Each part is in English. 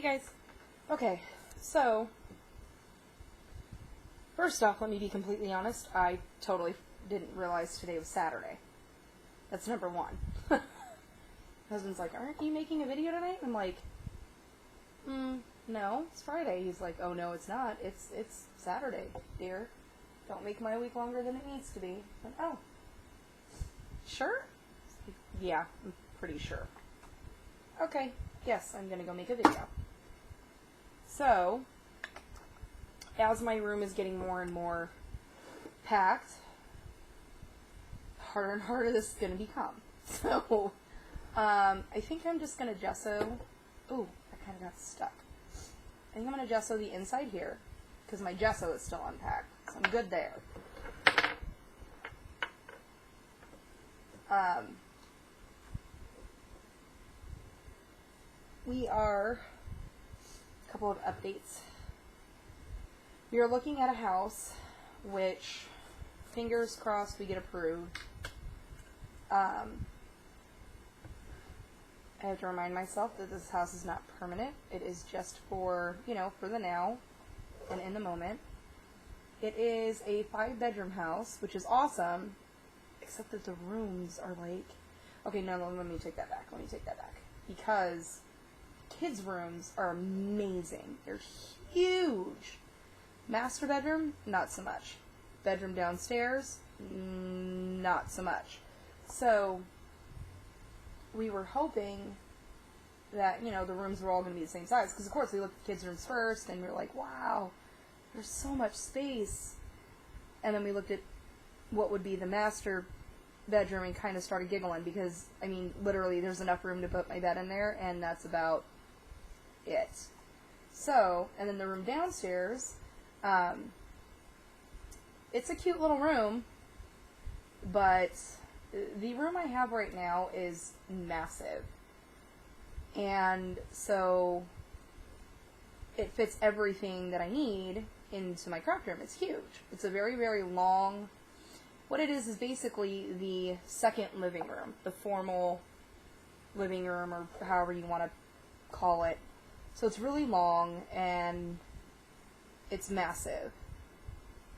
guys. Okay, so first off, let me be completely honest. I totally didn't realize today was Saturday. That's number one. Husband's like, aren't you making a video tonight? I'm like, no, it's Friday. He's like, oh no, it's not. It's Saturday, dear. Don't make my week longer than it needs to be. Like, oh, sure? Yeah, I'm pretty sure. Okay, yes, I'm gonna go make a video. So, as my room is getting more and more packed, harder and harder this is gonna become. So, I think I'm just gonna gesso. Ooh, I kind of got stuck. I think I'm gonna gesso the inside here, because my gesso is still unpacked. So I'm good there. A couple of updates. We are looking at a house, which, fingers crossed, we get approved. I have to remind myself that this house is not permanent. It is just for, for the now and in the moment. It is a 5-bedroom house, which is awesome, except that the rooms are like, okay, no, let me take that back. Because kids' rooms are amazing. They're huge. Master bedroom, not so much. Bedroom downstairs, not so much. So, we were hoping that, the rooms were all going to be the same size. Because, of course, we looked at the kids' rooms first, and we were like, wow, there's so much space. And then we looked at what would be the master bedroom and kind of started giggling. Because, literally, there's enough room to put my bed in there, and that's about it. So, and then the room downstairs, it's a cute little room, but the room I have right now is massive. And so it fits everything that I need into my craft room. It's huge. It's a very, very long, what it is basically the second living room, the formal living room, or however you want to call it. So it's really long, and it's massive.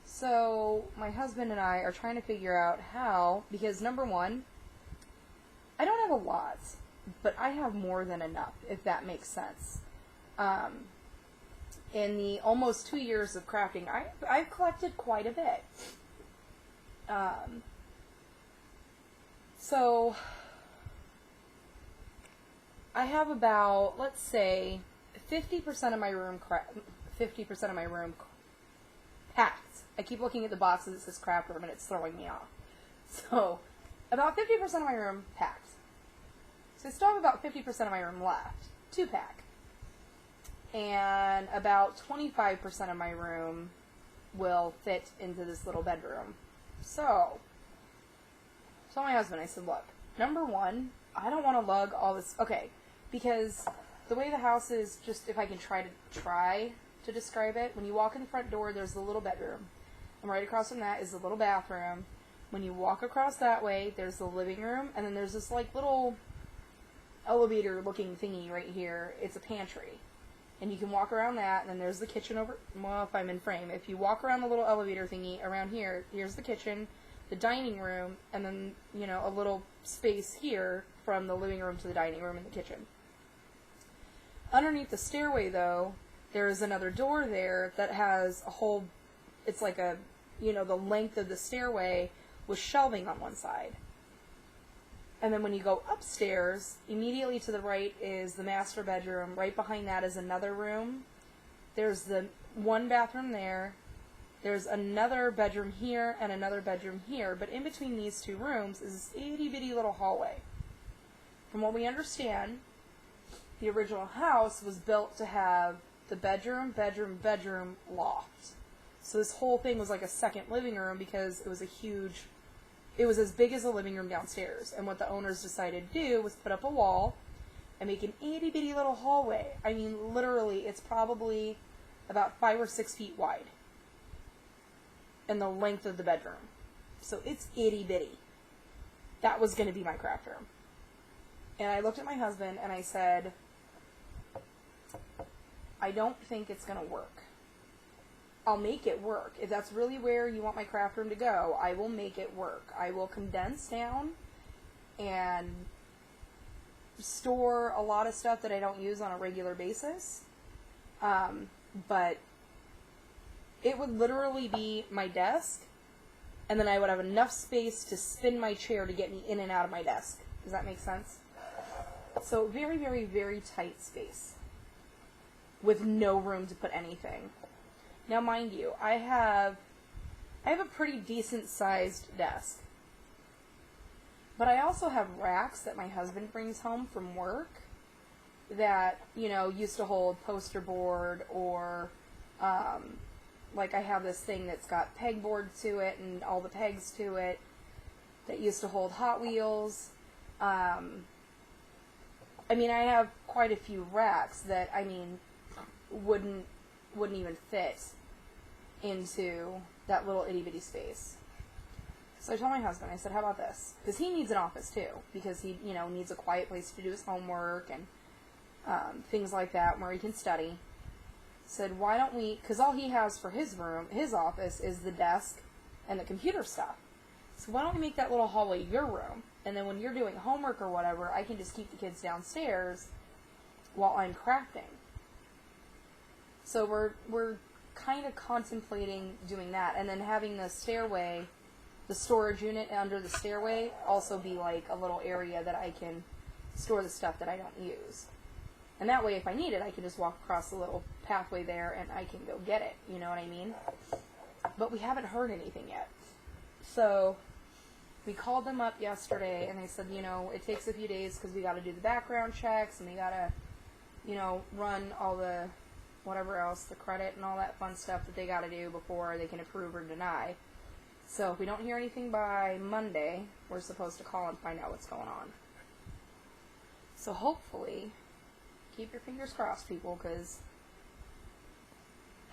So my husband and I are trying to figure out how, because number one, I don't have a lot, but I have more than enough, if that makes sense. In the almost 2 years of crafting, I've collected quite a bit. So I have about, let's say, 50% of my room packed. I keep looking at the boxes that says craft room, and it's throwing me off. So, about 50% of my room packed. So I still have about 50% of my room left to pack. And about 25% of my room will fit into this little bedroom. So, I told my husband, I said, look, number one, I don't want to lug all this, because the way the house is, just if I can try to describe it, when you walk in the front door, there's the little bedroom. And right across from that is the little bathroom. When you walk across that way, there's the living room, and then there's this like little elevator-looking thingy right here. It's a pantry. And you can walk around that, and then there's the kitchen over, well, if I'm in frame. If you walk around the little elevator thingy around here, here's the kitchen, the dining room, and then, a little space here from the living room to the dining room and the kitchen. Underneath the stairway, though, there is another door there that has a whole, it's like a, the length of the stairway with shelving on one side. And then when you go upstairs, immediately to the right is the master bedroom. Right behind that is another room. There's the one bathroom there. There's another bedroom here and another bedroom here. But in between these two rooms is this itty-bitty little hallway. From what we understand, the original house was built to have the bedroom, loft. So this whole thing was like a second living room because it was it was as big as a living room downstairs. And what the owners decided to do was put up a wall and make an itty-bitty little hallway. Literally, it's probably about 5 or 6 feet wide. And the length of the bedroom. So it's itty-bitty. That was going to be my craft room. And I looked at my husband and I said, I don't think it's going to work. I'll make it work. If that's really where you want my craft room to go, I will make it work. I will condense down and store a lot of stuff that I don't use on a regular basis. But it would literally be my desk, and then I would have enough space to spin my chair to get me in and out of my desk. Does that make sense? So very, very, very tight space with no room to put anything. Now, mind you, I have a pretty decent sized desk. But I also have racks that my husband brings home from work that, you know, used to hold poster board, or like I have this thing that's got pegboard to it and all the pegs to it that used to hold Hot Wheels. I mean, I have quite a few racks that, I mean, wouldn't even fit into that little itty-bitty space. So I told my husband, I said, how about this? Because he needs an office too, because he, you know, needs a quiet place to do his homework and things like that where he can study. Said, why don't we, because all he has for his room, his office, is the desk and the computer stuff. So why don't we make that little hallway your room? And then when you're doing homework or whatever, I can just keep the kids downstairs while I'm crafting. So we're kind of contemplating doing that, and then having the stairway, the storage unit under the stairway, also be like a little area that I can store the stuff that I don't use. And that way, if I need it, I can just walk across the little pathway there and I can go get it, you know what I mean? But we haven't heard anything yet. So we called them up yesterday, and they said, you know, it takes a few days because we got to do the background checks, and we got to, you know, run all the whatever else, the credit and all that fun stuff that they got to do before they can approve or deny. So if we don't hear anything by Monday, we're supposed to call and find out what's going on. So hopefully, keep your fingers crossed, people, because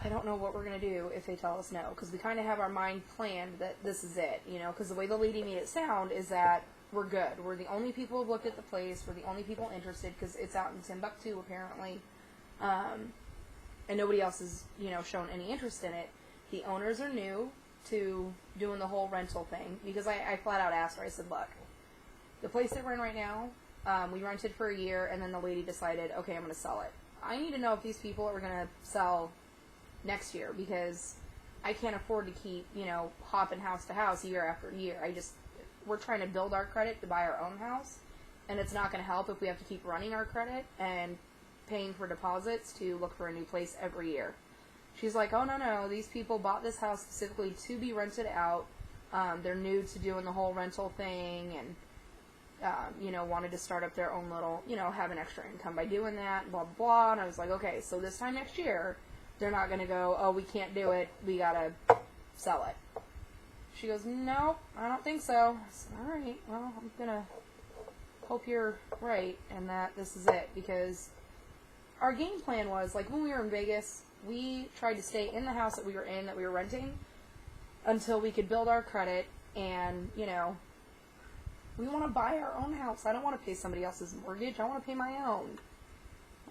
I don't know what we're going to do if they tell us no, because we kind of have our mind planned that this is it, you know, because the way the lady made it sound is that we're good. We're the only people who've looked at the place. We're the only people interested, because it's out in Timbuktu, apparently. And nobody else has, you know, shown any interest in it. The owners are new to doing the whole rental thing, because I flat out asked her, I said, look, the place that we're in right now, we rented for a year, and then the lady decided, okay, I'm going to sell it. I need to know if these people are going to sell next year, because I can't afford to keep, you know, hopping house to house year after year. We're trying to build our credit to buy our own house, and it's not going to help if we have to keep running our credit and paying for deposits to look for a new place every year. She's like, oh, no, these people bought this house specifically to be rented out. They're new to doing the whole rental thing, and, you know, wanted to start up their own little, you know, have an extra income by doing that, blah, blah, blah. And I was like, okay, so this time next year, they're not going to go, oh, we can't do it, we got to sell it. She goes, no, I don't think so. I said, all right, well, I'm going to hope you're right and that this is it, because our game plan was, like, when we were in Vegas, we tried to stay in the house that we were renting, until we could build our credit, and, you know, we want to buy our own house. I don't want to pay somebody else's mortgage. I want to pay my own.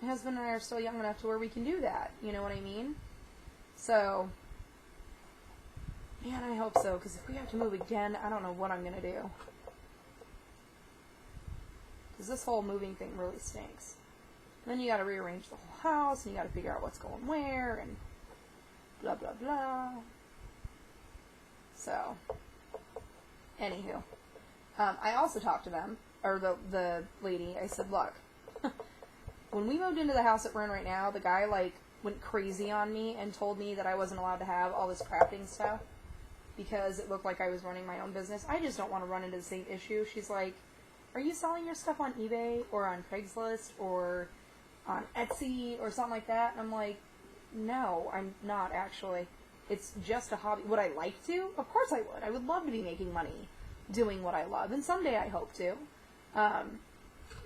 My husband and I are still young enough to where we can do that. You know what I mean? So, man, I hope so, because if we have to move again, I don't know what I'm going to do. Because this whole moving thing really stinks. Then you got to rearrange the whole house, and you got to figure out what's going where, and blah, blah, blah. So, anywho. I also talked to them, or the lady. I said, look, when we moved into the house that we're in right now, the guy, like, went crazy on me and told me that I wasn't allowed to have all this crafting stuff because it looked like I was running my own business. I just don't want to run into the same issue. She's like, are you selling your stuff on eBay or on Craigslist or on Etsy or something like that? And I'm like, no, I'm not actually. It's just a hobby. Would I like to? Of course I would. I would love to be making money doing what I love, and someday I hope to.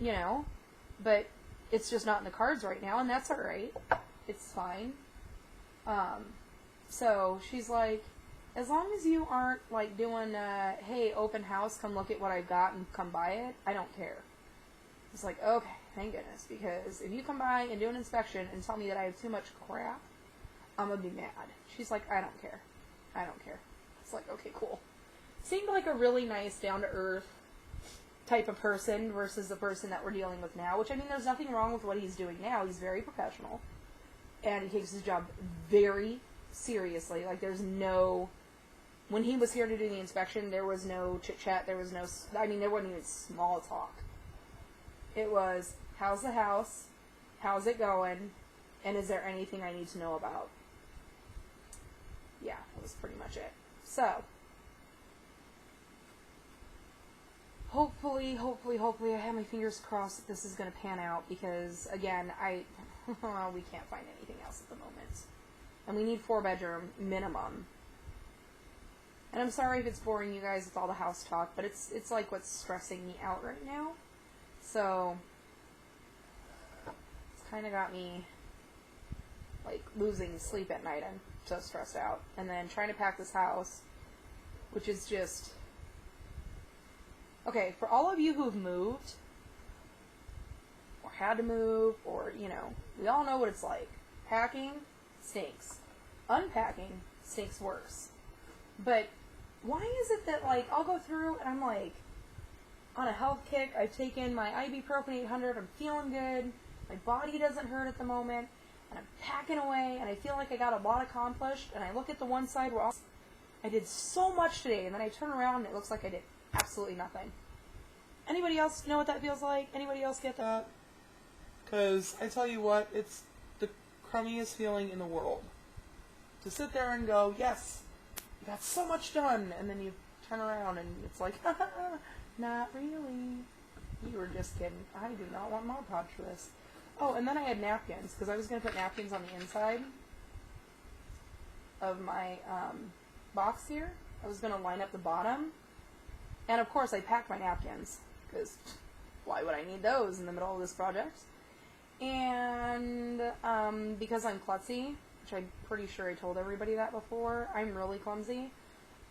You know, but it's just not in the cards right now, and that's alright. It's fine. So she's like, as long as you aren't, like, doing, hey, open house, come look at what I've got and come buy it, I don't care. It's like, okay. thank goodness, because if you come by and do an inspection and tell me that I have too much crap, I'm gonna be mad. She's like, I don't care. I don't care. It's like, okay, cool. Seemed like a really nice, down-to-earth type of person versus the person that we're dealing with now, which, I mean, there's nothing wrong with what he's doing now. He's very professional, and he takes his job very seriously. Like, there's no... When he was here to do the inspection, there was no chit-chat, there was no... I mean, there wasn't even small talk. It was, how's the house? How's it going? And is there anything I need to know about? Yeah, that was pretty much it. So, hopefully, I have my fingers crossed that this is going to pan out, because, again, we can't find anything else at the moment. And we need 4-bedroom minimum. And I'm sorry if it's boring you guys with all the house talk, but it's like what's stressing me out right now. So, it's kind of got me, like, losing sleep at night. I'm so stressed out. And then trying to pack this house, which is just... Okay, for all of you who've moved, or had to move, or, you know, we all know what it's like. Packing stinks. Unpacking stinks worse. But why is it that, like, I'll go through and I'm, like, on a health kick, I've taken my ibuprofen 800, I'm feeling good, my body doesn't hurt at the moment, and I'm packing away, and I feel like I got a lot accomplished, and I look at the one side where I did so much today, and then I turn around and it looks like I did absolutely nothing. Anybody else know what that feels like? Anybody else get that? Because I tell you what, it's the crummiest feeling in the world. To sit there and go, yes, you got so much done, and then you turn around and it's like, not really. You were just kidding. I do not want Mod Podge for this. Oh, and then I had napkins, because I was going to put napkins on the inside of my box here. I was going to line up the bottom. And of course I packed my napkins, because why would I need those in the middle of this project? And because I'm klutzy, which I'm pretty sure I told everybody that before, I'm really clumsy,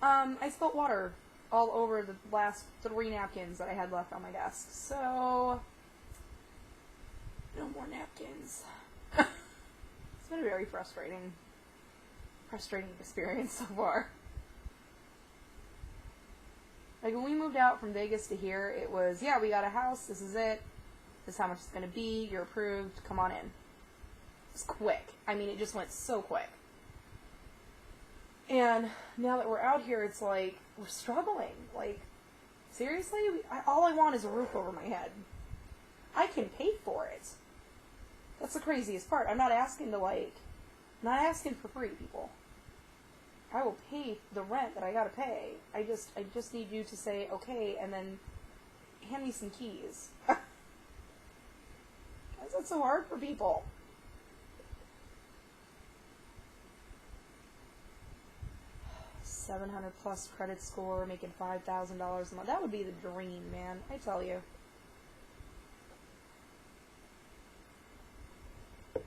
I spilled water all over the last 3 napkins that I had left on my desk. So, no more napkins. It's been a very frustrating experience so far. Like, when we moved out from Vegas to here, it was, yeah, we got a house, this is it, this is how much it's going to be, you're approved, come on in. It's quick. I mean, it just went so quick. And now that we're out here, it's like, we're struggling. Like, seriously? All I want is a roof over my head. I can pay for it. That's the craziest part. I'm not asking to, like, I'm not asking for free, people. I will pay the rent that I gotta pay. I just need you to say, okay, and then hand me some keys. Why is that so hard for people? $700+ credit score, making $5,000 a month. That would be the dream, man. I tell you. If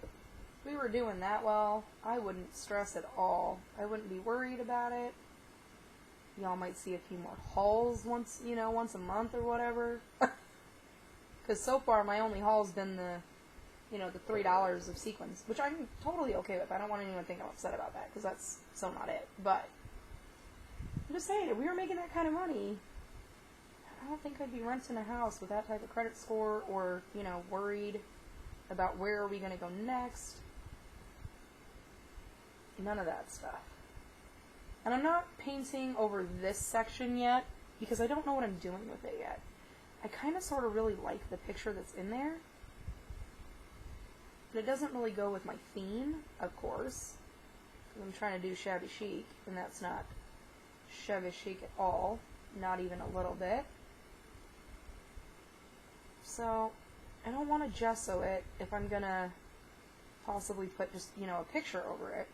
we were doing that well, I wouldn't stress at all. I wouldn't be worried about it. Y'all might see a few more hauls once a month or whatever. Because so far, my only haul's been the $3 of sequins, which I'm totally okay with. I don't want anyone to think I'm upset about that, because that's so not it. But I'm just saying, if we were making that kind of money, I don't think I'd be renting a house with that type of credit score, or, worried about where are we going to go next. None of that stuff. And I'm not painting over this section yet, because I don't know what I'm doing with it yet. I kind of sort of really like the picture that's in there, but it doesn't really go with my theme, of course, because I'm trying to do shabby chic, and that's not shabby chic at all, not even a little bit. So, I don't want to gesso it if I'm going to possibly put just, a picture over it,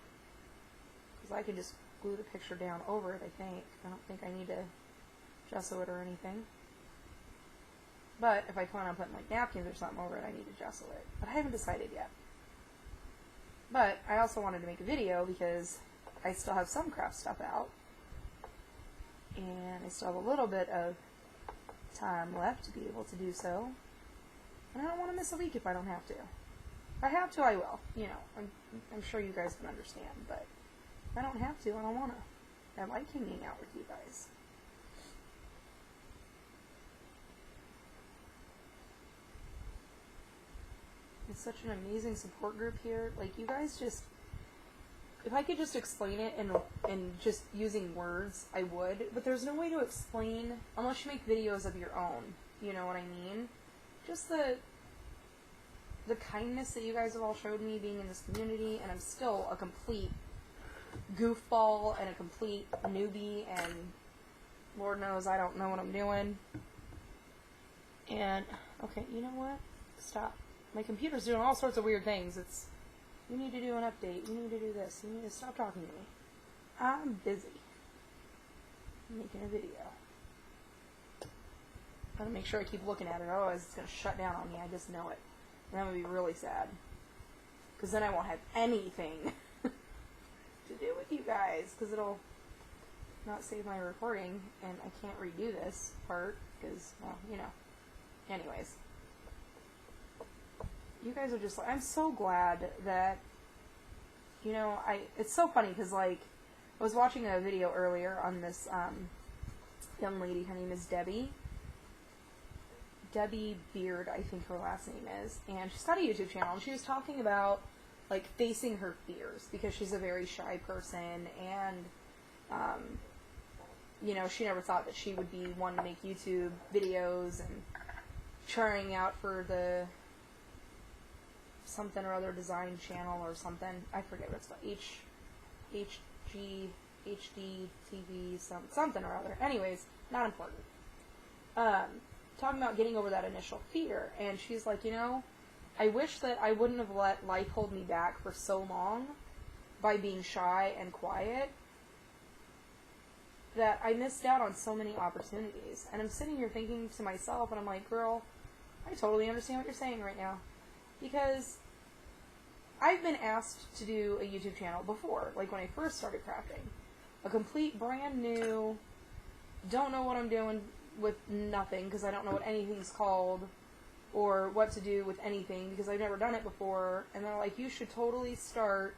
because I can just glue the picture down over it, I think. I don't think I need to gesso it or anything. But if I plan on putting, like, napkins or something over it, I need to gesso it. But I haven't decided yet. But I also wanted to make a video because I still have some craft stuff out. And I still have a little bit of time left to be able to do so. And I don't want to miss a week if I don't have to. If I have to, I will. You know, I'm sure you guys can understand, but if I don't have to, I don't want to. I like hanging out with you guys. It's such an amazing support group here. Like, you guys just... If I could just explain it in just using words, I would. But there's no way to explain unless you make videos of your own. You know what I mean? Just the kindness that you guys have all showed me being in this community, and I'm still a complete goofball and a complete newbie, and Lord knows I don't know what I'm doing. And, okay, you know what? Stop. My computer's doing all sorts of weird things. It's, you need to do an update, you need to do this, you need to stop talking to me. I'm busy. I'm making a video. Gotta make sure I keep looking at it, otherwise it's gonna shut down on me, I just know it. And that would be really sad. Because then I won't have anything to do with you guys, because it'll not save my recording, and I can't redo this part, because, well, you know. Anyways. You guys are just like, I'm so glad that, you know, it's so funny, because, like, I was watching a video earlier on this, young lady, her name is Debbie Beard, I think her last name is, and she's got a YouTube channel, and she was talking about, like, facing her fears, because she's a very shy person, and, you know, she never thought that she would be one to make YouTube videos, and trying out for the something or other design channel or something. I forget what it's called. HD TV, something or other. Anyways, not important. Talking about getting over that initial fear, and she's like, you know, I wish that I wouldn't have let life hold me back for so long by being shy and quiet, that I missed out on so many opportunities. And I'm sitting here thinking to myself, and I'm like, girl, I totally understand what you're saying right now. Because I've been asked to do a YouTube channel before, like when I first started crafting. A complete brand new, don't know what I'm doing with nothing, because I don't know what anything's called, or what to do with anything, because I've never done it before. And they're like, you should totally start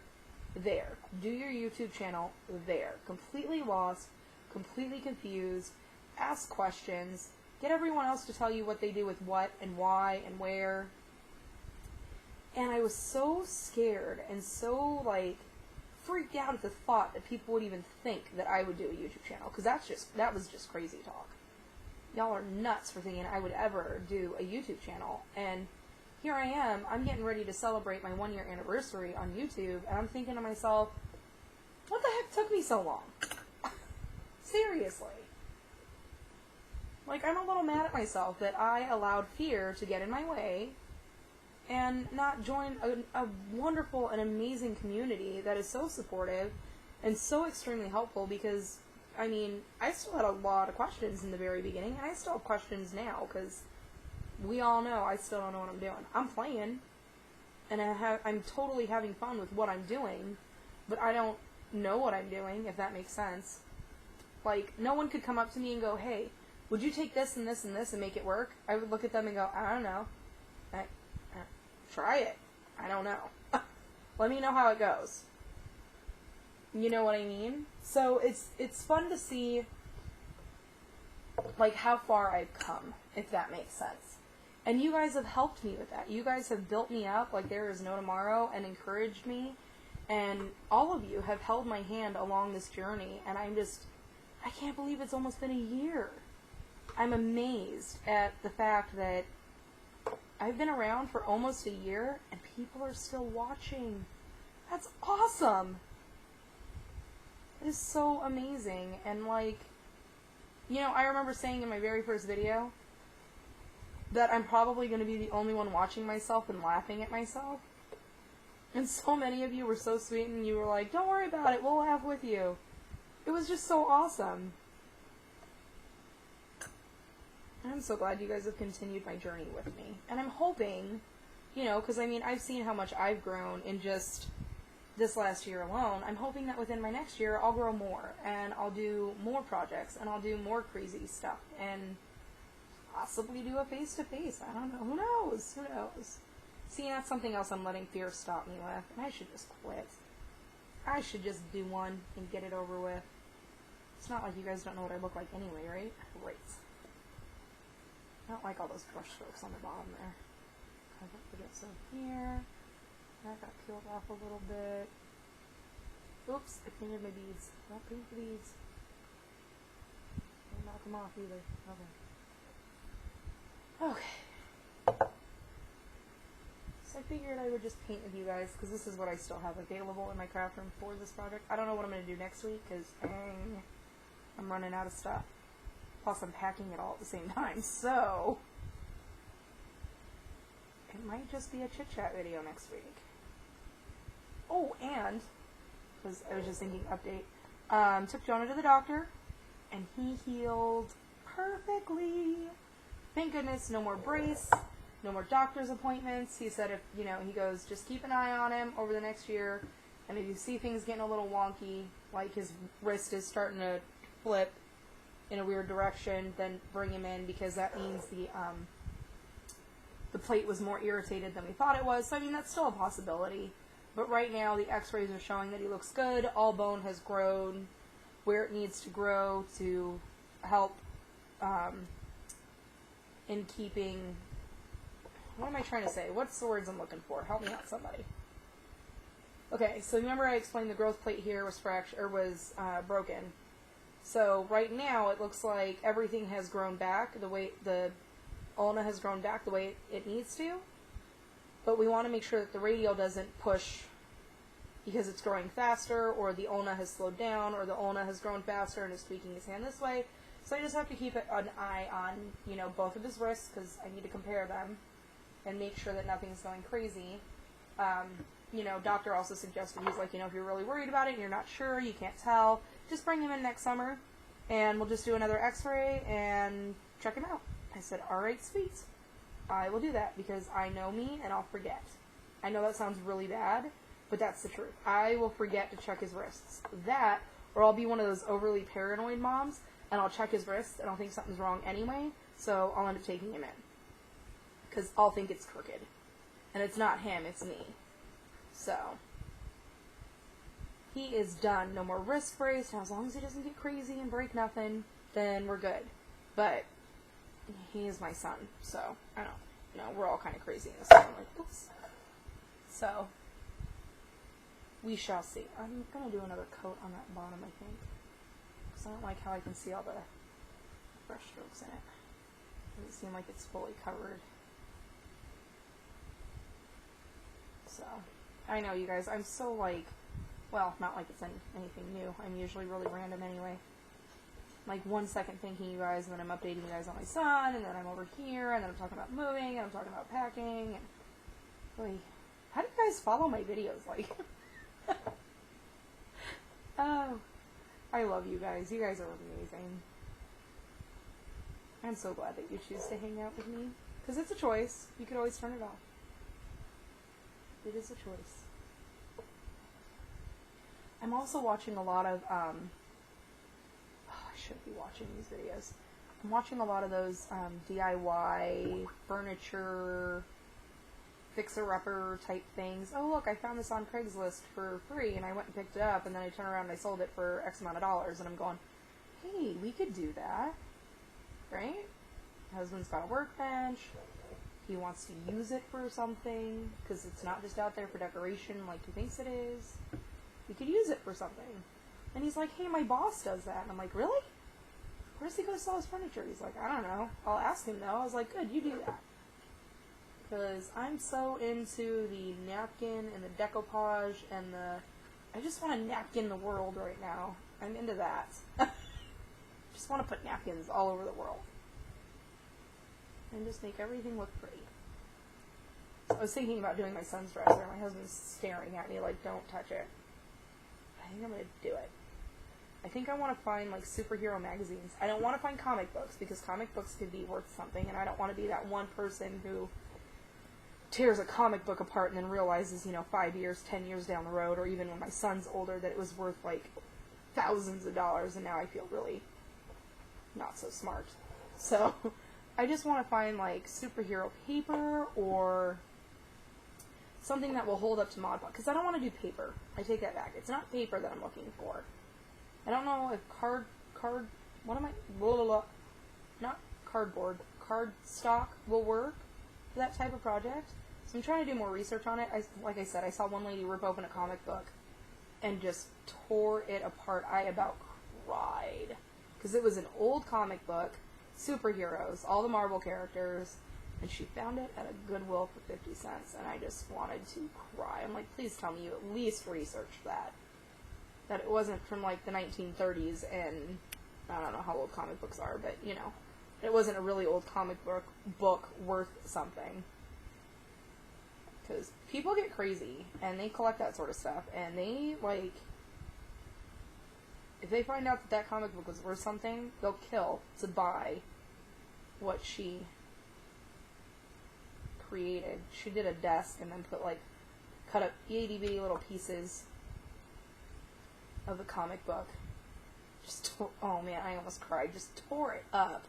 there. Do your YouTube channel there. Completely lost, completely confused, ask questions, get everyone else to tell you what they do with what, and why, and where. And I was so scared and so, like, freaked out at the thought that people would even think that I would do a YouTube channel, because that was just crazy talk. Y'all are nuts for thinking I would ever do a YouTube channel. And here I am, I'm getting ready to celebrate my 1-year anniversary on YouTube, and I'm thinking to myself, what the heck took me so long? Seriously. Like, I'm a little mad at myself that I allowed fear to get in my way and not join a wonderful and amazing community that is so supportive and so extremely helpful, because, I mean, I still had a lot of questions in the very beginning, and I still have questions now, because we all know I still don't know what I'm doing. I'm playing, and I'm totally having fun with what I'm doing, but I don't know what I'm doing, if that makes sense. Like, no one could come up to me and go, hey, would you take this and this and this and make it work? I would look at them and go, I don't know. Try it. I don't know. Let me know how it goes. You know what I mean? So it's fun to see, like, how far I've come, if that makes sense. And you guys have helped me with that. You guys have built me up like there is no tomorrow and encouraged me. And all of you have held my hand along this journey. And I can't believe it's almost been a year. I'm amazed at the fact that I've been around for almost a year, and people are still watching. That's awesome! It is so amazing, and, like, you know, I remember saying in my very first video that I'm probably going to be the only one watching myself and laughing at myself. And so many of you were so sweet, and you were like, don't worry about it, we'll laugh with you. It was just so awesome. I'm so glad you guys have continued my journey with me. And I'm hoping, you know, because I mean, I've seen how much I've grown in just this last year alone. I'm hoping that within my next year, I'll grow more, and I'll do more projects, and I'll do more crazy stuff. And possibly do a face-to-face. I don't know. Who knows? Who knows? See, that's something else I'm letting fear stop me with. And I should just quit. I should just do one and get it over with. It's not like you guys don't know what I look like anyway, right? Great. I don't like all those brush strokes on the bottom there. I don't forget some here. That got peeled off a little bit. Oops, I painted my beads. Don't paint the beads. Don't knock them off either. Okay. Okay. So I figured I would just paint with you guys, because this is what I still have available in my craft room for this project. I don't know what I'm going to do next week, because I'm running out of stuff. Plus I'm packing it all at the same time, so it might just be a chit-chat video next week. Oh, and, because I was just thinking, update, took Jonah to the doctor, and he healed perfectly. Thank goodness, no more brace, no more doctor's appointments. He said if, he goes, just keep an eye on him over the next year, and if you see things getting a little wonky, like his wrist is starting to flip in a weird direction, then bring him in, because that means the plate was more irritated than we thought it was. So, I mean, that's still a possibility. But right now, the x-rays are showing that he looks good. All bone has grown where it needs to grow to help in keeping... What am I trying to say? What's the words I'm looking for? Help me out, somebody. Okay, so remember I explained the growth plate here was broken. So right now it looks like everything has grown back the way the ulna has grown back the way it needs to. But we want to make sure that the radial doesn't push because it's growing faster, or the ulna has slowed down, or the ulna has grown faster and is tweaking his hand this way. So I just have to keep an eye on, both of his wrists, because I need to compare them and make sure that nothing's going crazy. Doctor also suggested, he's like, if you're really worried about it and you're not sure, you can't tell, just bring him in next summer and we'll just do another x-ray and check him out. I said, alright, sweet. I will do that, because I know me and I'll forget. I know that sounds really bad, but that's the truth. I will forget to check his wrists. That, or I'll be one of those overly paranoid moms, and I'll check his wrists, and I'll think something's wrong anyway, so I'll end up taking him in. Because I'll think it's crooked. And it's not him, it's me. So, he is done. No more wrist brace. Now, as long as he doesn't get crazy and break nothing, then we're good. But he is my son, so I don't. We're all kind of crazy in this family. Oops. So, we shall see. I'm going to do another coat on that bottom, I think. Because I don't like how I can see all the brush strokes in it. Doesn't seem like it's fully covered. So, I know, you guys, I'm so, well, not like it's anything new. I'm usually really random anyway. Like, 1 second thinking you guys, and then I'm updating you guys on my son, and then I'm over here, and then I'm talking about moving, and I'm talking about packing, and really, how do you guys follow my videos? Oh, I love you guys. You guys are amazing. I'm so glad that you choose to hang out with me, because it's a choice. You could always turn it off. It is a choice. I'm also watching a lot of, I shouldn't be watching these videos. I'm watching a lot of those DIY furniture fixer-upper type things. Oh, look, I found this on Craigslist for free, and I went and picked it up, and then I turned around and I sold it for X amount of dollars, and I'm going, hey, we could do that, right? Husband's got a workbench. He wants to use it for something, because it's not just out there for decoration like he thinks it is. We could use it for something. And he's like, hey, my boss does that. And I'm like, really? Where does he go sell his furniture? He's like, I don't know. I'll ask him, though. I was like, good, you do that. Because I'm so into the napkin and the decoupage and I just want to napkin the world right now. I'm into that. Just want to put napkins all over the world. And just make everything look pretty. So I was thinking about doing my son's dresser. My husband's staring at me like, don't touch it. I think I'm going to do it. I think I want to find, superhero magazines. I don't want to find comic books, because comic books could be worth something, and I don't want to be that one person who tears a comic book apart and then realizes, 5 years, 10 years down the road, or even when my son's older, that it was worth, thousands of dollars, and now I feel really not so smart. So, I just want to find, like, superhero paper or something that will hold up to Mod Podge. Because I don't want to do paper. I take that back. It's not paper that I'm looking for. I don't know if what am I, blah, blah, blah. Not cardboard, cardstock will work for that type of project. So I'm trying to do more research on it. Like I said, I saw one lady rip open a comic book and just tore it apart. I about cried. Because it was an old comic book, superheroes, all the Marvel characters, and she found it at a Goodwill for 50 cents, and I just wanted to cry. I'm like, please tell me you at least researched that. That it wasn't from, like, the 1930s, and I don't know how old comic books are, but, you know, it wasn't a really old comic book worth something. Because people get crazy, and they collect that sort of stuff, and they, like, if they find out that that comic book was worth something, they'll kill to buy what she created. She did a desk and then cut up itty bitty little pieces of the comic book. Oh man, I almost cried. Just tore it up.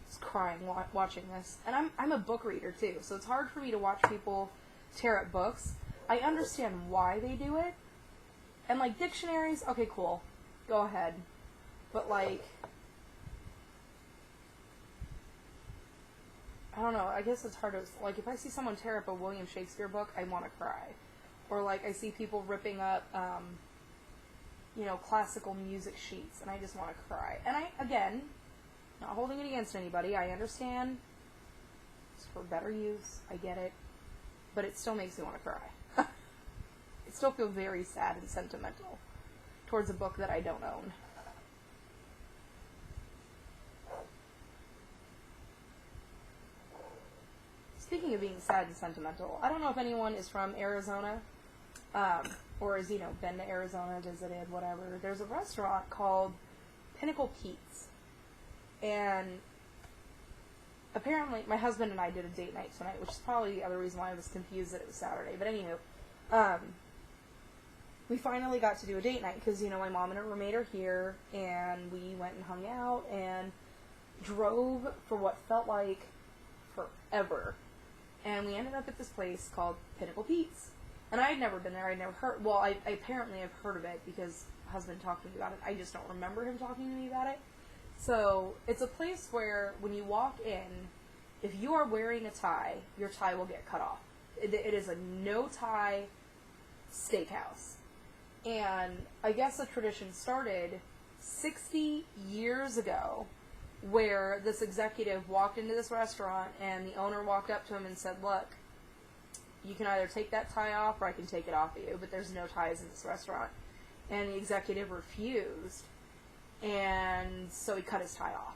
Just crying watching this. And I'm a book reader too, so it's hard for me to watch people tear up books. I understand why they do it. And like dictionaries, okay, cool. Go ahead. But like, I don't know, I guess it's hard to, like, if I see someone tear up a William Shakespeare book, I want to cry. Or like, I see people ripping up, you know, classical music sheets, and I just want to cry. And again, not holding it against anybody, I understand it's for better use, I get it, but it still makes me want to cry. It still feels very sad and sentimental towards a book that I don't own. Speaking of being sad and sentimental, I don't know if anyone is from Arizona, or has, you know, been to Arizona, visited, whatever. There's a restaurant called Pinnacle Pete's, and apparently my husband and I did a date night tonight, which is probably the other reason why I was confused that it was Saturday. But anywho, we finally got to do a date night because, you know, my mom and her roommate are here, and we went and hung out and drove for what felt like forever. And we ended up at this place called Pinnacle Pete's. And I had never been there. I'd never heard, well, I apparently have heard of it because husband talked to me about it. I just don't remember him talking to me about it. So, it's a place where when you walk in, if you are wearing a tie, your tie will get cut off. It is a no-tie steakhouse. And I guess the tradition started 60 years ago, where this executive walked into this restaurant and the owner walked up to him and said, look, you can either take that tie off or I can take it off of you, but there's no ties in this restaurant. And the executive refused, and so he cut his tie off.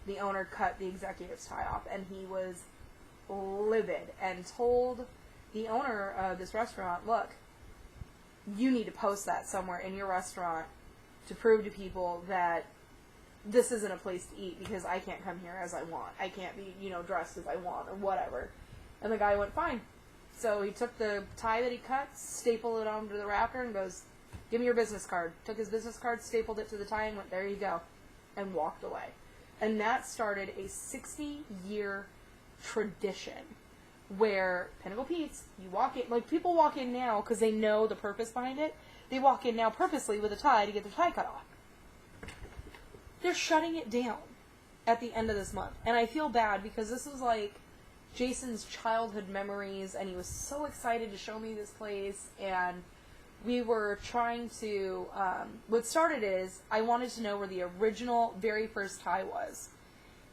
The owner cut the executive's tie off, and he was livid and told the owner of this restaurant, look, you need to post that somewhere in your restaurant to prove to people that this isn't a place to eat because I can't come here as I want. I can't be, you know, dressed as I want or whatever. And the guy went, fine. So he took the tie that he cut, stapled it onto the wrapper, and goes, give me your business card. Took his business card, stapled it to the tie, and went, there you go, and walked away. And that started a 60-year tradition where Pinnacle Pete's, you walk in, like people walk in now because they know the purpose behind it. They walk in now purposely with a tie to get their tie cut off. They're shutting it down at the end of this month. And I feel bad because this was like Jason's childhood memories, and he was so excited to show me this place, and we were trying to, what started is, I wanted to know where the original, very first tie was,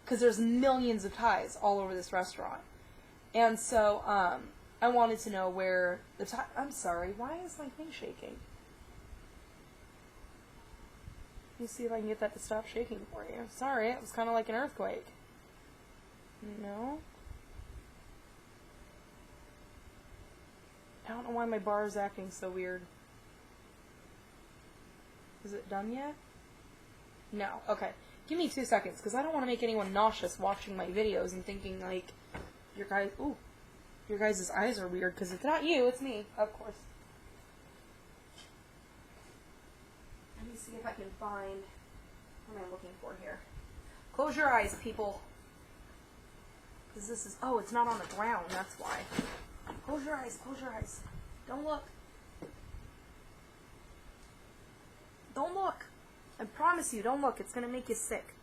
because there's millions of ties all over this restaurant, and so, I wanted to know where the tie, I'm sorry, why is my thing shaking? Let me see if I can get that to stop shaking for you. Sorry, it was kind of like an earthquake. No? I don't know why my bar is acting so weird. Is it done yet? No. Okay. Give me 2 seconds, because I don't want to make anyone nauseous watching my videos and thinking, like, your guys' eyes are weird, because it's not you, it's me, of course. Let me see if I can find what am I looking for here. Close your eyes, people. Because this is, oh, it's not on the ground, that's why. Close your eyes, close your eyes. Don't look. Don't look. I promise you, don't look. It's going to make you sick.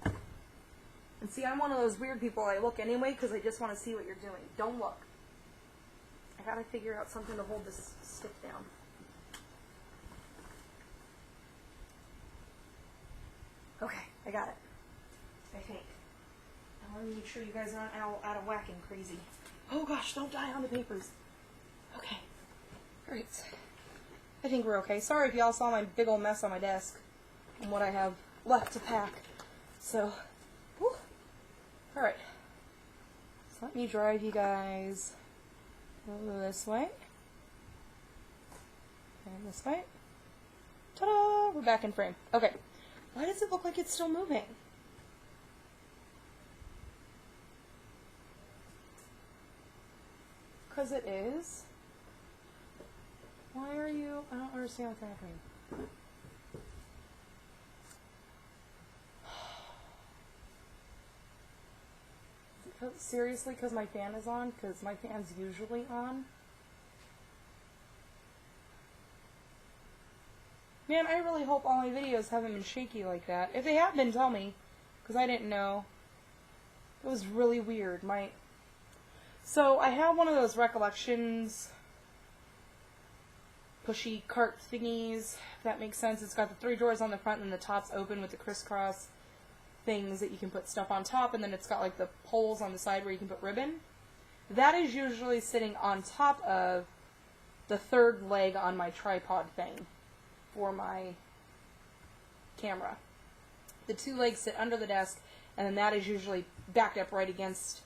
And see, I'm one of those weird people. I look anyway because I just want to see what you're doing. Don't look. I got to figure out something to hold this stick down. Okay, I got it. I think. I want to make sure you guys aren't out of whack and crazy. Oh gosh, don't die on the papers. Okay. Alright. I think we're okay. Sorry if y'all saw my big old mess on my desk and what I have left to pack. So, whew. Alright. So let me drive you guys over this way. And this way. Ta-da! We're back in frame. Okay. Why does it look like it's still moving? Because it is. Why are you... I don't understand what's happening. Seriously, because my fan is on? Because my fan's usually on. Man, I really hope all my videos haven't been shaky like that. If they have been, tell me. Because I didn't know. It was really weird. So, I have one of those recollections pushy cart thingies, if that makes sense. It's got the 3 doors on the front and the top's open with the crisscross things that you can put stuff on top, and then it's got like the poles on the side where you can put ribbon. That is usually sitting on top of the 3rd leg on my tripod thing for my camera. The 2 legs sit under the desk, and then that is usually backed up right against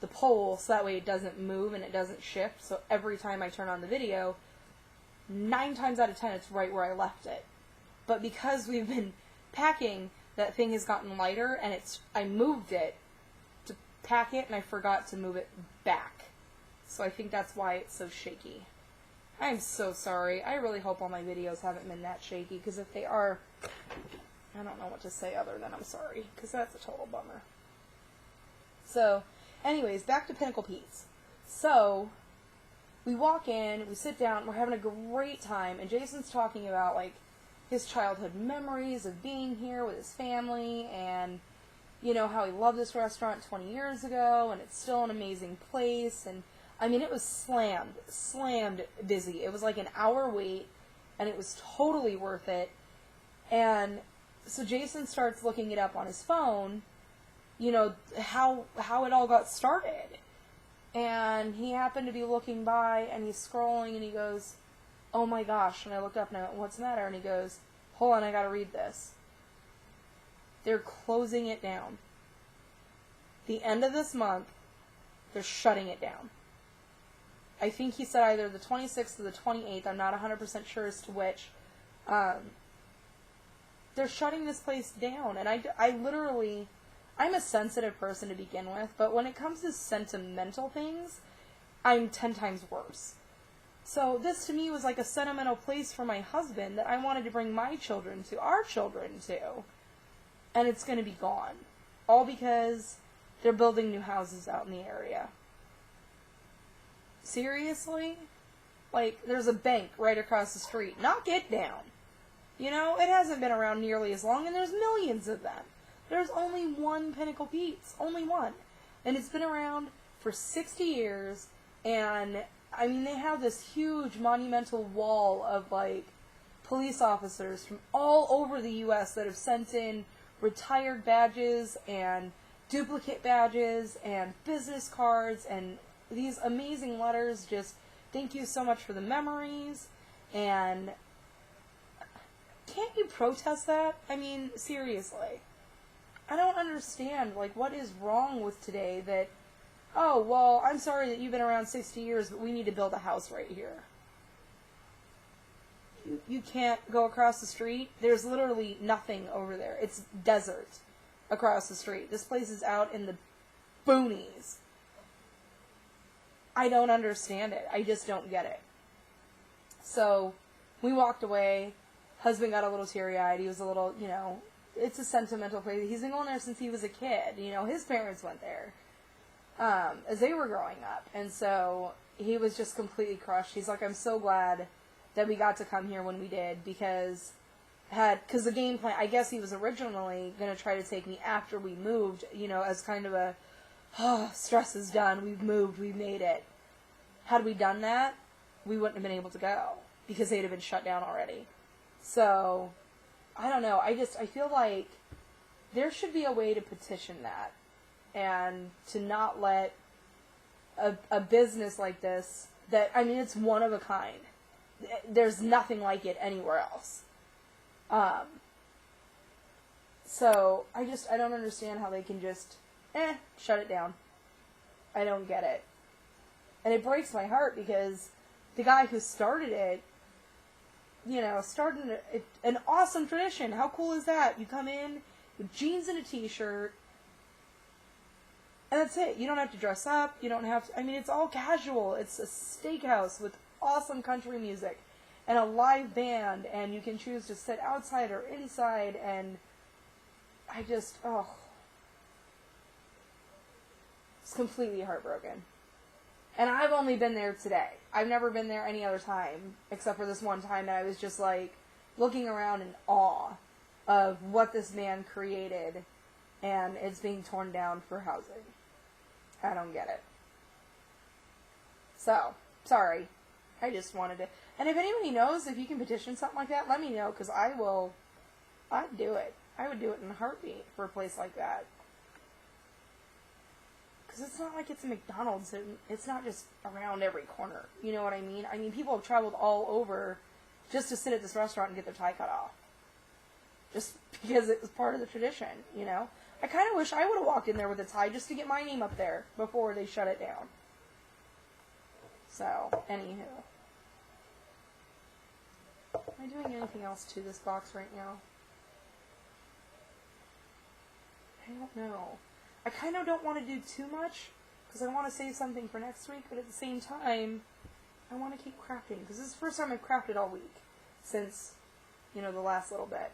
the pole, so that way it doesn't move and it doesn't shift. So every time I turn on the video, 9 times out of 10 it's right where I left it. But because we've been packing, that thing has gotten lighter, and I moved it to pack it, and I forgot to move it back. So I think that's why it's so shaky. I'm so sorry. I really hope all my videos haven't been that shaky, because if they are, I don't know what to say other than I'm sorry, because that's a total bummer. So, anyways, back to Pinnacle Pete's. So, we walk in, we sit down, we're having a great time, and Jason's talking about, like, his childhood memories of being here with his family, and, you know, how he loved this restaurant 20 years ago, and it's still an amazing place, and, I mean, it was slammed busy. It was like an hour wait, and it was totally worth it, and so Jason starts looking it up on his phone, you know, how it all got started. And he happened to be looking by, and he's scrolling, and he goes, oh my gosh. And I looked up, and I went, what's the matter? And he goes, hold on, I gotta read this. They're closing it down. The end of this month, they're shutting it down. I think he said either the 26th or the 28th. I'm not 100% sure as to which. They're shutting this place down. And I literally... I'm a sensitive person to begin with, but when it comes to sentimental things, I'm 10 times worse. So this to me was like a sentimental place for my husband that I wanted to bring my children to, our children to, and it's going to be gone. All because they're building new houses out in the area. Seriously? Like, there's a bank right across the street. Knock it down. You know, it hasn't been around nearly as long, and there's millions of them. There's only one Pinnacle Pete's. Only one. And it's been around for 60 years. And, I mean, they have this huge monumental wall of, like, police officers from all over the U.S. that have sent in retired badges and duplicate badges and business cards and these amazing letters. Just, thank you so much for the memories. And can't you protest that? I mean, seriously. I don't understand, like, what is wrong with today that, oh, well, I'm sorry that you've been around 60 years, but we need to build a house right here. You can't go across the street. There's literally nothing over there. It's desert across the street. This place is out in the boonies. I don't understand it. I just don't get it. So, we walked away. Husband got a little teary-eyed. He was a little, you know... it's a sentimental place. He's been going there since he was a kid. You know, his parents went there as they were growing up. And so he was just completely crushed. He's like, I'm so glad that we got to come here when we did, because the game plan, I guess he was originally going to try to take me after we moved, you know, as kind of a, oh, stress is done, we've moved, we've made it. Had we done that, we wouldn't have been able to go, because they'd have been shut down already. So, I don't know, I feel like there should be a way to petition that, and to not let a business like this, that, I mean, it's one of a kind. There's nothing like it anywhere else. So, I don't understand how they can just, shut it down. I don't get it. And it breaks my heart, because the guy who started it, you know, started an awesome tradition. How cool is that? You come in with jeans and a t-shirt, and that's it. You don't have to dress up. You don't have to, I mean, it's all casual. It's a steakhouse with awesome country music and a live band, and you can choose to sit outside or inside, and I just, it's completely heartbroken. And I've only been there today. I've never been there any other time, except for this one time that I was just like looking around in awe of what this man created, and it's being torn down for housing. I don't get it. So, sorry. I just wanted to. And if anybody knows if you can petition something like that, let me know, because I'd do it. I would do it in a heartbeat for a place like that. Because it's not like it's a McDonald's. It's not just around every corner. You know what I mean? I mean, people have traveled all over just to sit at this restaurant and get their tie cut off. Just because it was part of the tradition, you know? I kind of wish I would have walked in there with a tie just to get my name up there before they shut it down. So, anywho. Am I doing anything else to this box right now? I don't know. I kind of don't want to do too much, because I want to save something for next week, but at the same time, I want to keep crafting, because this is the first time I've crafted all week, since, you know, the last little bit.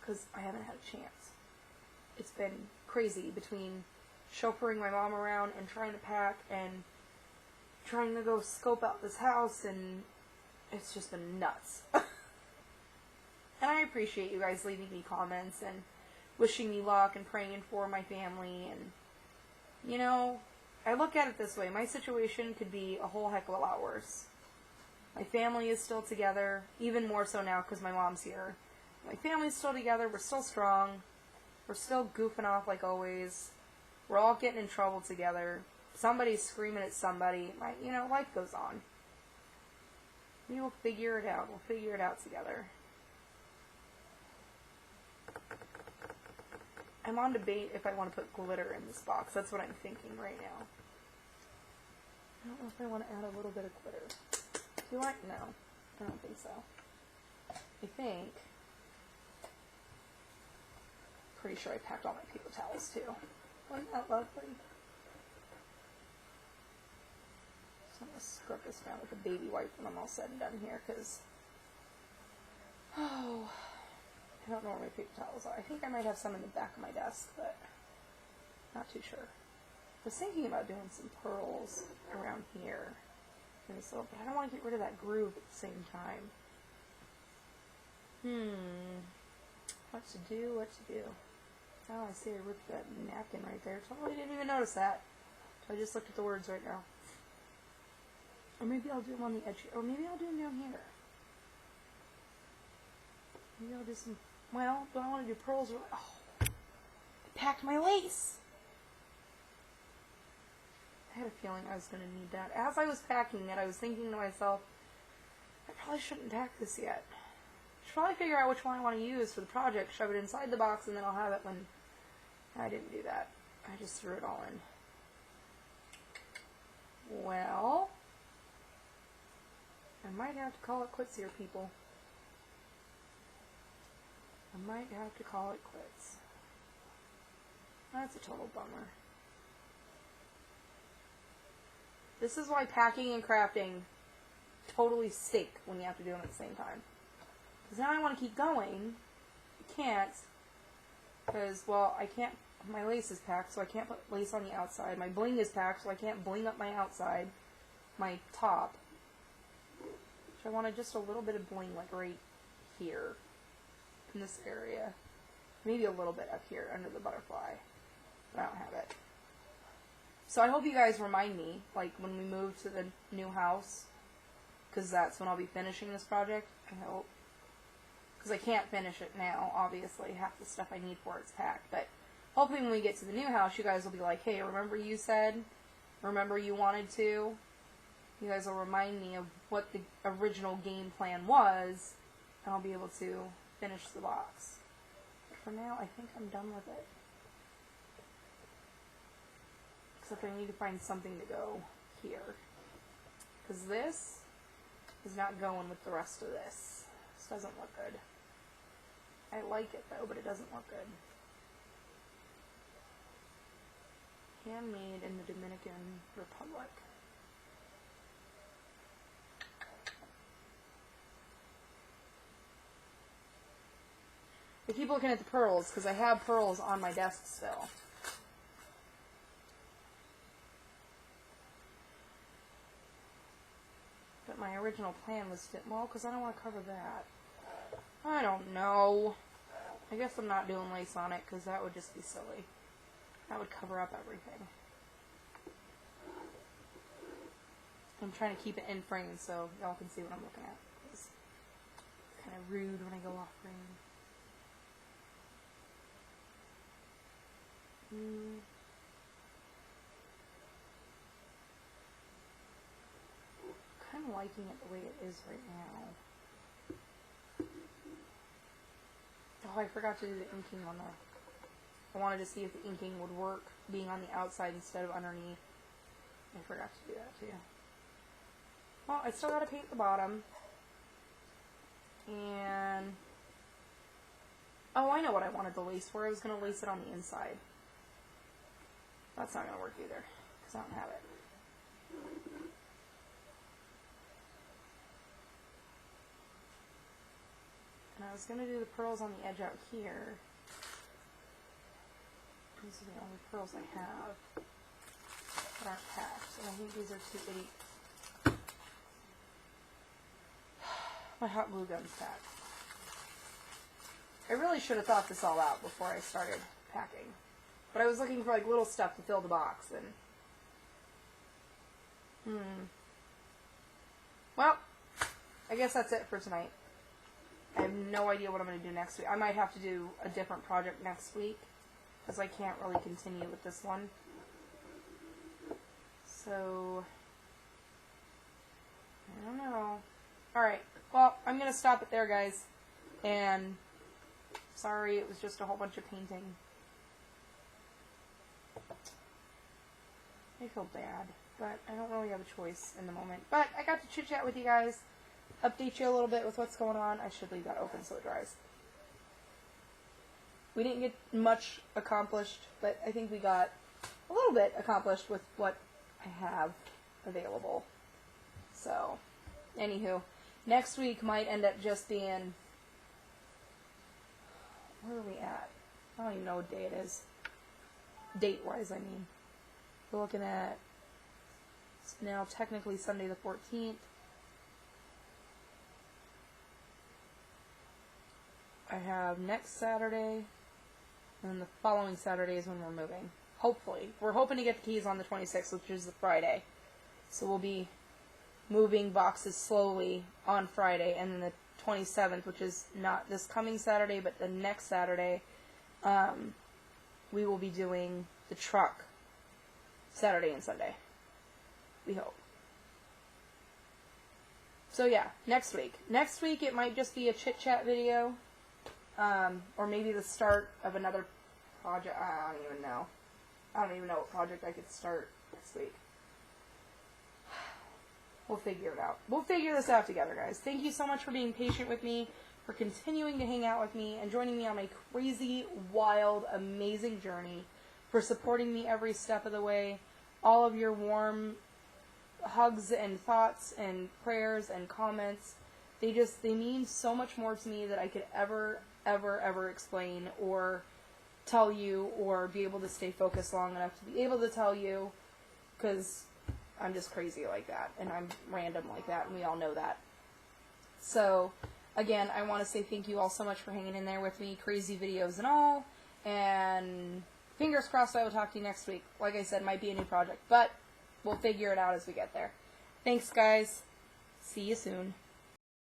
Because I haven't had a chance. It's been crazy between chauffeuring my mom around and trying to pack and trying to go scope out this house, and it's just been nuts. And I appreciate you guys leaving me comments and wishing me luck and praying for my family, and, you know, I look at it this way. My situation could be a whole heck of a lot worse. My family is still together, even more so now because my mom's here. My family's still together. We're still strong. We're still goofing off like always. We're all getting in trouble together. Somebody's screaming at somebody. You know, life goes on. We will figure it out. We'll figure it out together. I'm on debate if I want to put glitter in this box. That's what I'm thinking right now. I don't know if I want to add a little bit of glitter. Do I? No. I don't think so. I think... Pretty sure I packed all my paper towels too. Wasn't that lovely? So I'm going to scrub this down with a baby wipe when I'm all said and done here, because... Oh... I don't know where my paper towels are. I think I might have some in the back of my desk, but not too sure. I was thinking about doing some pearls around here, but I don't want to get rid of that groove at the same time. What to do? Oh, I see I ripped that napkin right there. Totally didn't even notice that. So I just looked at the words right now. Or maybe I'll do them on the edge, or maybe I'll do them down here. Maybe I'll do some... Well, do I want to do pearls or... Oh, I packed my lace! I had a feeling I was going to need that. As I was packing it, I was thinking to myself, I probably shouldn't pack this yet. I should probably figure out which one I want to use for the project, shove it inside the box, and then I'll have it when... I didn't do that. I just threw it all in. Well... I might have to call it quits here, people. I might have to call it quits. That's a total bummer. This is why packing and crafting totally stink when you have to do them at the same time. Because now I want to keep going, I can't, because, well, I can't, my lace is packed, so I can't put lace on the outside. My bling is packed, so I can't bling up my outside, my top. Which I wanted just a little bit of bling, like right here, in this area. Maybe a little bit up here, under the butterfly. But I don't have it. So I hope you guys remind me, like, when we move to the new house, because that's when I'll be finishing this project, I hope. Because I can't finish it now, obviously. Half the stuff I need for it's packed. But hopefully when we get to the new house, you guys will be like, hey, remember you said? Remember you wanted to? You guys will remind me of what the original game plan was, and I'll be able to finish the box. But for now, I think I'm done with it. Except I need to find something to go here. Because this is not going with the rest of this. This doesn't look good. I like it though, but it doesn't look good. Handmade in the Dominican Republic. I keep looking at the pearls because I have pearls on my desk still. But my original plan was to, well, because I don't want to cover that. I don't know. I guess I'm not doing lace on it because that would just be silly. That would cover up everything. I'm trying to keep it in frame so y'all can see what I'm looking at. It's kind of rude when I go off frame. Kind of liking it the way it is right now. Oh, I forgot to do the inking on the... I wanted to see if the inking would work being on the outside instead of underneath. I forgot to do that too. Well, I still gotta paint the bottom. And... oh, I know what I wanted the lace for. I was gonna lace it on the inside. That's not gonna work either, because I don't have it. And I was going to do the pearls on the edge out here. These are the only pearls I have that aren't packed. And I think these are too itty. My hot glue gun's packed. I really should have thought this all out before I started packing. But I was looking for like little stuff to fill the box and... Well, I guess that's it for tonight. I have no idea what I'm going to do next week. I might have to do a different project next week, because I can't really continue with this one. So, I don't know. Alright, well, I'm going to stop it there, guys. And, sorry, it was just a whole bunch of painting. I feel bad, but I don't really have a choice in the moment. But I got to chit-chat with you guys. Update you a little bit with what's going on. I should leave that open so it dries. We didn't get much accomplished, but I think we got a little bit accomplished with what I have available. So, anywho, next week might end up just being... where are we at? I don't even know what day it is. Date-wise, I mean. We're looking at... it's now technically Sunday the 14th. I have next Saturday, and then the following Saturday is when we're moving. Hopefully. We're hoping to get the keys on the 26th, which is the Friday. So we'll be moving boxes slowly on Friday, and then the 27th, which is not this coming Saturday, but the next Saturday, we will be doing the truck Saturday and Sunday. We hope. So yeah, next week. Next week it might just be a chit-chat video. Or maybe the start of another project. I don't even know. I don't even know what project I could start next week. We'll figure it out. We'll figure this out together, guys. Thank you so much for being patient with me, for continuing to hang out with me, and joining me on my crazy, wild, amazing journey, for supporting me every step of the way. All of your warm hugs and thoughts and prayers and comments. They mean so much more to me than I could ever ever explain or tell you or be able to stay focused long enough to be able to tell you, because I'm just crazy like that, and I'm random like that, and we all know that. So, again, I want to say thank you all so much for hanging in there with me, crazy videos and all, and fingers crossed I will talk to you next week. Like I said, might be a new project, but we'll figure it out as we get there. Thanks, guys. See you soon.